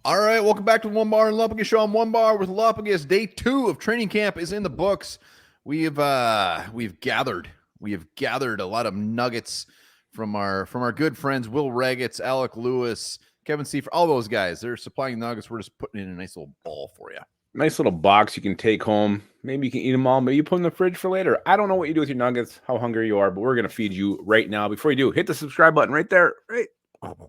All right, welcome back to Onebar and Lupagus show. I'm Onebar with Lupagus. Day 2 of training camp is in the books. We've gathered a lot of nuggets from our good friends Will Reggets, Alec Lewis, Kevin Seifert, all those guys. They're supplying nuggets. We're just putting in a nice little ball for you. Nice little box you can take home. Maybe you can eat them all. Maybe you put them in the fridge for later. I don't know what you do with your nuggets, how hungry you are, but we're going to feed you right now. Before you do, hit the subscribe button right there. Right.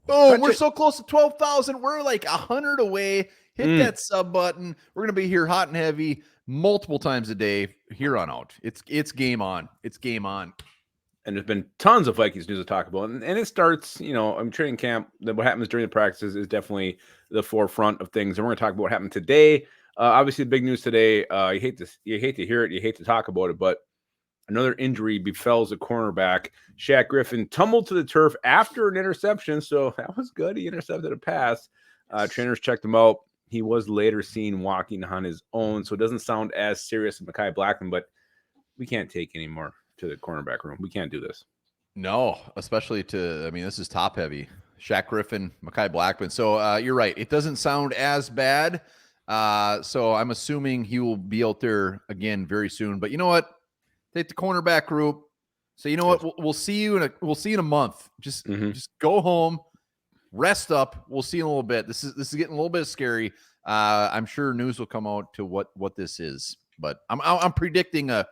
Oh, we're so close to 12,000. We're like 100 away. Hit that sub button. We're going to be here hot and heavy multiple times a day here on out. It's game on. It's game on. And there's been tons of Vikings news to talk about. And it starts, training camp. What happens during the practices is definitely the forefront of things. And we're going to talk about what happened today. Obviously, the big news today, you hate to hear it, you hate to talk about it, but another injury befalls a cornerback. Shaq Griffin tumbled to the turf after an interception, so that was good. He intercepted a pass. Trainers checked him out. He was later seen walking on his own, so it doesn't sound as serious as Mekhi Blackman, but we can't take any more to the cornerback room. We can't do this. No, especially this is top heavy. Shaq Griffin, Mekhi Blackman. So you're right. It doesn't sound as bad. So I'm assuming he will be out there again very soon. But you know what? Take the cornerback group. So you know what? We'll see you in a month. Just go home, rest up. We'll see you in a little bit. This is getting a little bit scary. I'm sure news will come out to what this is. But I'm predicting a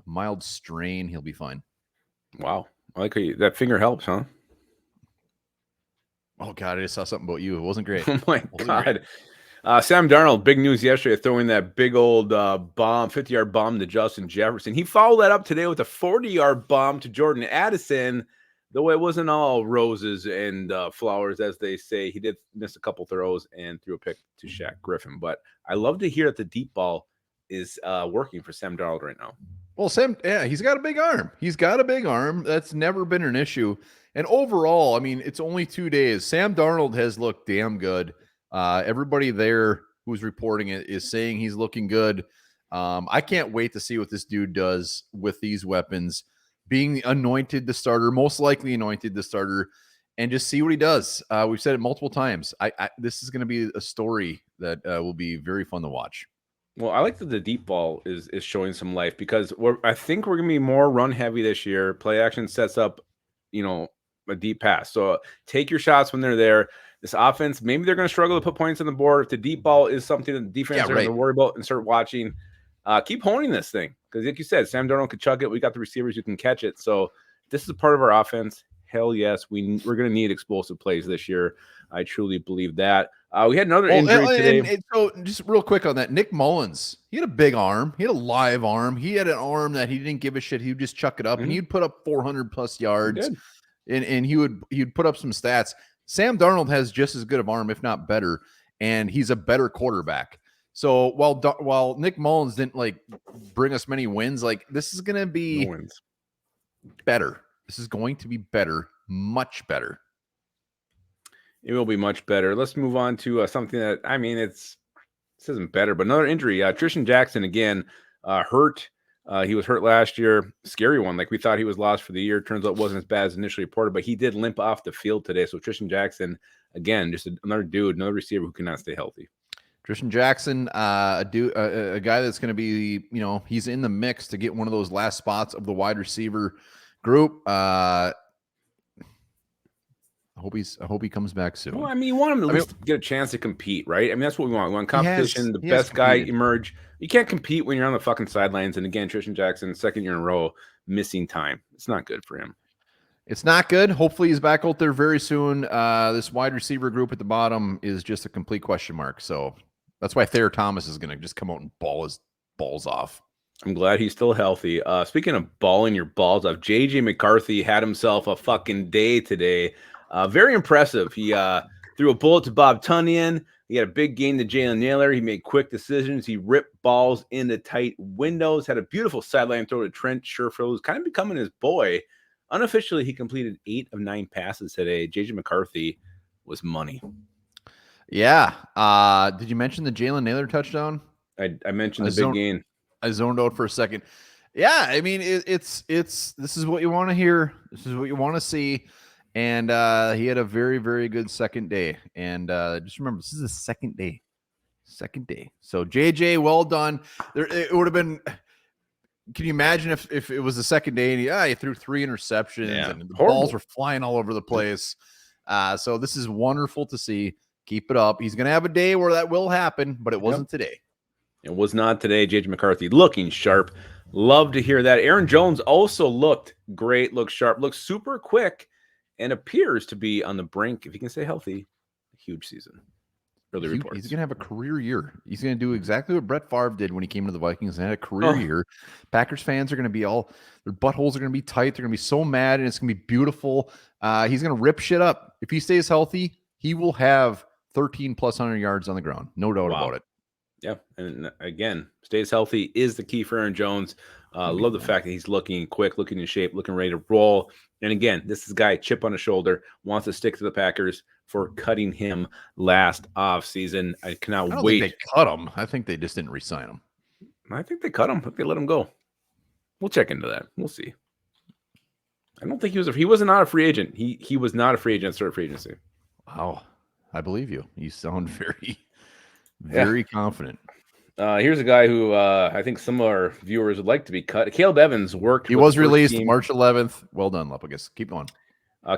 mild strain. He'll be fine. Wow. I like how that finger helps, huh? Oh, God, I just saw something about you. It wasn't great. Oh, my God. Sam Darnold, big news yesterday, throwing that big old 50-yard bomb to Justin Jefferson. He followed that up today with a 40-yard bomb to Jordan Addison, though it wasn't all roses and flowers, as they say. He did miss a couple throws and threw a pick to Shaq Griffin. But I love to hear that the deep ball is working for Sam Darnold right now. Well, Sam, yeah, he's got a big arm. He's got a big arm. That's never been an issue. And overall, it's only 2 days. Sam Darnold has looked damn good. Everybody there who's reporting it is saying he's looking good. I can't wait to see what this dude does with these weapons, being anointed the starter, most likely anointed the starter, and just see what he does. We've said it multiple times. This is going to be a story that will be very fun to watch. Well, I like that the deep ball is showing some life because I think we're going to be more run heavy this year. Play action sets up, a deep pass. So take your shots when they're there. This offense, maybe they're going to struggle to put points on the board. If the deep ball is something that the defense are going to worry about and start watching, keep honing this thing. Because like you said, Sam Darnold could chuck it. We got the receivers who can catch it. So this is a part of our offense. Hell yes, we're going to need explosive plays this year. I truly believe that. We had another injury today. And so just real quick on that, Nick Mullins, he had a big arm. He had a live arm. He had an arm that he didn't give a shit. He would just chuck it up, and he'd put up 400 plus yards, and he'd put up some stats. Sam Darnold has just as good of arm, if not better, and he's a better quarterback. So while Nick Mullins didn't bring us many wins, this is going to be better. This is going to be better, much better. It will be much better. Let's move on to something that, this isn't better, but another injury. Tristan Jackson, again, hurt. He was hurt last year. Scary one. We thought he was lost for the year. Turns out it wasn't as bad as initially reported, but he did limp off the field today. So Tristan Jackson, again, just another receiver who cannot stay healthy. Tristan Jackson, a guy that's going to be, he's in the mix to get one of those last spots of the wide receiver group. I hope he comes back soon. Well, you want him to at least get a chance to compete, right? That's what we want. We want competition, the best guy emerge. You can't compete when you're on the fucking sidelines. And again, Tristan Jackson, second year in a row, missing time. It's not good for him. It's not good. Hopefully he's back out there very soon. This wide receiver group at the bottom is just a complete question mark. So that's why Thayer Thomas is going to just come out and ball his balls off. I'm glad he's still healthy. Speaking of balling your balls off, J.J. McCarthy had himself a fucking day today. Very impressive. He threw a bullet to Bob Tunyon. He had a big game to Jalen Naylor. He made quick decisions. He ripped balls into tight windows. Had a beautiful sideline throw to Trent Sherfield, who's kind of becoming his boy. Unofficially, he completed 8 of 9 passes today. J.J. McCarthy was money. Yeah. Did you mention the Jalen Naylor touchdown? I mentioned the big game. I zoned out for a second. Yeah, this is what you want to hear. This is what you want to see. And he had a very, very good second day. And just remember, this is the second day. Second day. So JJ, well done. It would have been. Can you imagine if it was the second day and he threw 3 interceptions and the balls were flying all over the place? So this is wonderful to see. Keep it up. He's going to have a day where that will happen, but it wasn't today. It was not today. JJ McCarthy looking sharp. Love to hear that. Aaron Jones also looked great, looked sharp, looked super quick, and appears to be on the brink, if he can stay healthy, huge season. Early reports. He's going to have a career year. He's going to do exactly what Brett Favre did when he came to the Vikings and had a career year. Packers fans are going to be their buttholes are going to be tight. They're going to be so mad, and it's going to be beautiful. He's going to rip shit up. If he stays healthy, he will have 13 plus 100 yards on the ground. No doubt about it. Yeah. And again, stays healthy is the key for Aaron Jones. Love the fact that he's looking quick, looking in shape, looking ready to roll. And again, this is a guy, chip on his shoulder, wants to stick to the Packers for cutting him last offseason. I cannot wait. Think they cut him. I think they just didn't re-sign him. I think they cut him. I think they let him go. We'll check into that. We'll see. I don't think he was not a free agent. He was not a free agent, started free agency. Wow. I believe you. You sound very confident. Here's a guy who I think some of our viewers would like to be cut. Caleb Evans worked. He was released March 11th. Well done, Lupagus. Keep going.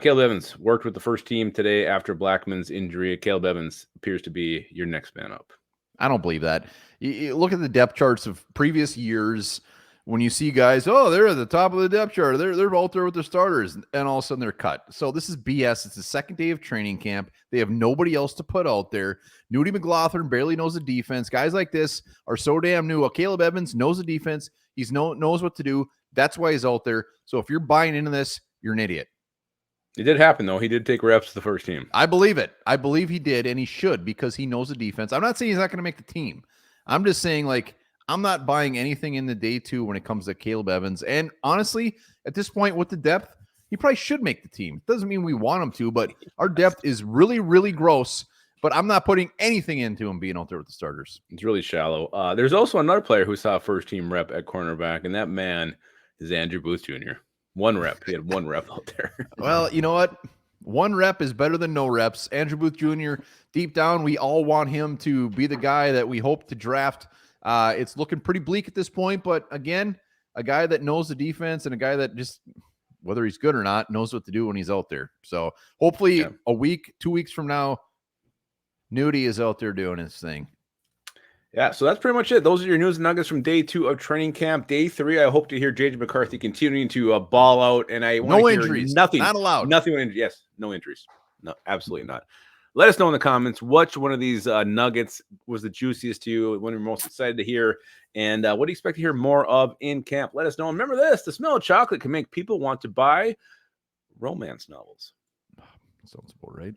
Caleb Evans worked with the first team today after Blackman's injury. Caleb Evans appears to be your next man up. I don't believe that. You look at the depth charts of previous years. When you see guys, they're at the top of the depth chart. They're out there with their starters, and all of a sudden they're cut. So this is BS. It's the second day of training camp. They have nobody else to put out there. Nudie McLaughlin barely knows the defense. Guys like this are so damn new. Caleb Evans knows the defense. He knows what to do. That's why he's out there. So if you're buying into this, you're an idiot. It did happen, though. He did take reps to the first team. I believe it. I believe he did, and he should because he knows the defense. I'm not saying he's not going to make the team. I'm just saying, I'm not buying anything in the day 2 when it comes to Caleb Evans. And honestly, at this point with the depth, he probably should make the team. It doesn't mean we want him to, but our depth is really, really gross. But I'm not putting anything into him being out there with the starters. It's really shallow. There's also another player who saw a first-team rep at cornerback, and that man is Andrew Booth Jr. 1 rep. He had 1 rep out there. Well, you know what? 1 rep is better than no reps. Andrew Booth Jr., deep down, we all want him to be the guy that we hope to draft. It's looking pretty bleak at this point, but again, a guy that knows the defense and a guy that just, whether he's good or not, knows what to do when he's out there. So hopefully a week, 2 weeks from now, Nudie is out there doing his thing. Yeah, so that's pretty much it. Those are your news and nuggets from day 2 of training camp. Day 3, I hope to hear JJ McCarthy continuing to ball out, and I want to hear injuries, nothing, not allowed. Nothing. Yes, no injuries. No, absolutely not. Let us know in the comments which one of these nuggets was the juiciest to you, one you're most excited to hear, and what do you expect to hear more of in camp? Let us know. And remember this, the smell of chocolate can make people want to buy romance novels. Sounds about right.